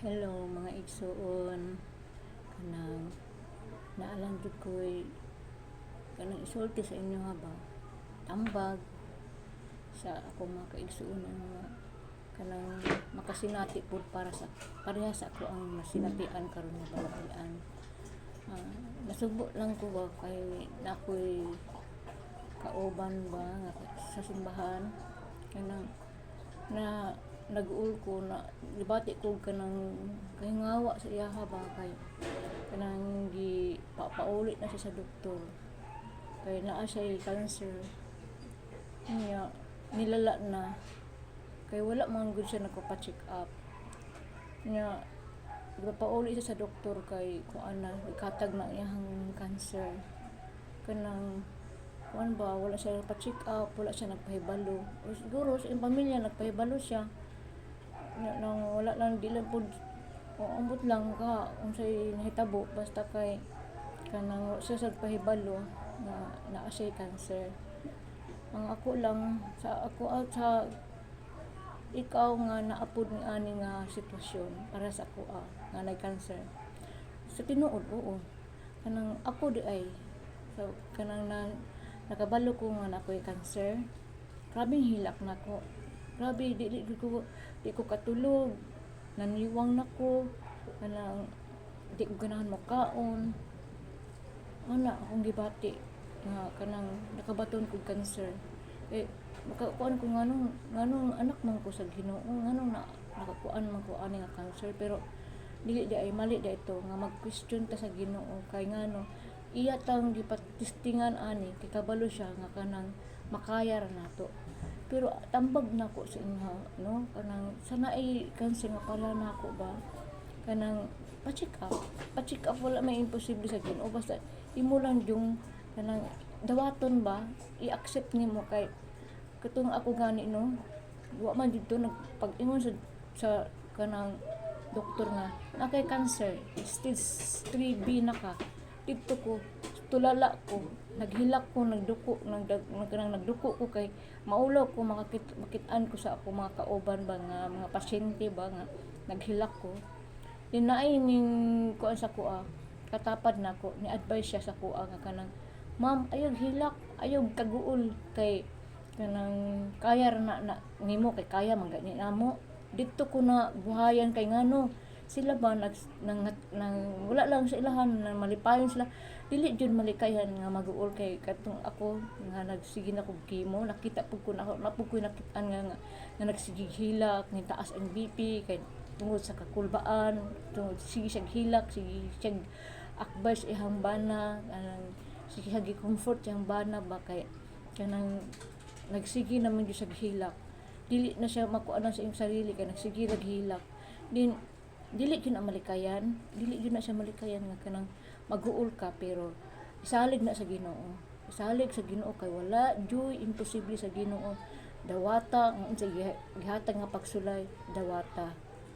Hello mga igsoon, kanang naalang jud ko'y kanang isulti sa inyo nga ba tambag sa ako mga kaigsuon nga kanang makasinati pud para sa pareha sa ako ang nasinatian karon nga balabalan. Nasubo lang ko ba kay nakoy kauban ba nga sa simbahan kanang na nag-uul ko na gibati ko kanang kahingawa sa iyaha ba kay kanang pauli na siya sa doktor kay naa siya cancer niya nilala na kay wala man gud siya nagpa-check up niya pauli siya sa doktor kay kuan na ikatag na iyang cancer kanang kuan ba wala siya nagpa-check up, wala siya nagpahibalo o siguro sa iyang pamilya nagpahibalo siya nang wala lang dili pud o ambot lang ka unsay nahitabo basta kay kanang siya sa pahibalo na naa siya cancer. Ang ako lang sa ako sa ikaw nga naapod ni ani nga sitwasyon para sa ako nga nay cancer sa tinuod oo kanang ako di ay so kanang nakabalo ko nga nakoy cancer grabing hilak nako grabe di ko katulog naniwang nako kanang di ko ganahan makaon ana akong gibati nga kanang nakabaton ko cancer makakuan ko nganong anak man ko sa Ginoo nganong nakakuan man ko ani nga cancer pero dili di ay mali da ito nga mag-question ta sa Ginoo kay ngano iya tang gipatistingan ani kay kabalo siya nga kanang makaya ra nato pero tambag nako sa inyo no kanang sana ay cancer nga pala nako ba kanang pa-check up wala may imposible sa Ginoo basta imo lang yung kanang dawaton ba i-accept nimo kay katong ako gani no wa man dito nagpag-ingon sa kanang doktor nga nakay cancer stage 3B na ka dito ko tulala ko naghilak ko nagduko ko kay maulaw ko makitaan ko sa ako mga kauban ba nga mga pasyente ba nga naghilak ko din naay ning kuan sa kuha katapad nako ni advice siya sa kuha nga kanang ma'am ayog hilak ayog kaguol kay kanang kaya ra na nimo kay kaya man gani namo dito ko na buhayan kay ngano sila ba nang wala lang sa ilahan na malipayon sila dili jud malikayan nga mag-uol kay katong ako nga nagsige na kog chemo nakita pud ko napud ko nakitaan nga nagsige hilak ni taas ang BP kay tungod sa kakulbaan tungod sige siya hilak sige siya akbay sa ihang bana kanang sige hagi comfort siyang bana ba kay kanang nagsige naman jud siya hilak dili na siya makuan sa iyang sarili kay nagsige hilak din dili gyud na malikayan dili gyud na siya malikayan nga kanang mag-uol ka pero isalig na sa Ginoo isalig sa Ginoo kay wala joy imposible sa Ginoo dawata ang unsay gihatag nga pagsulay dawata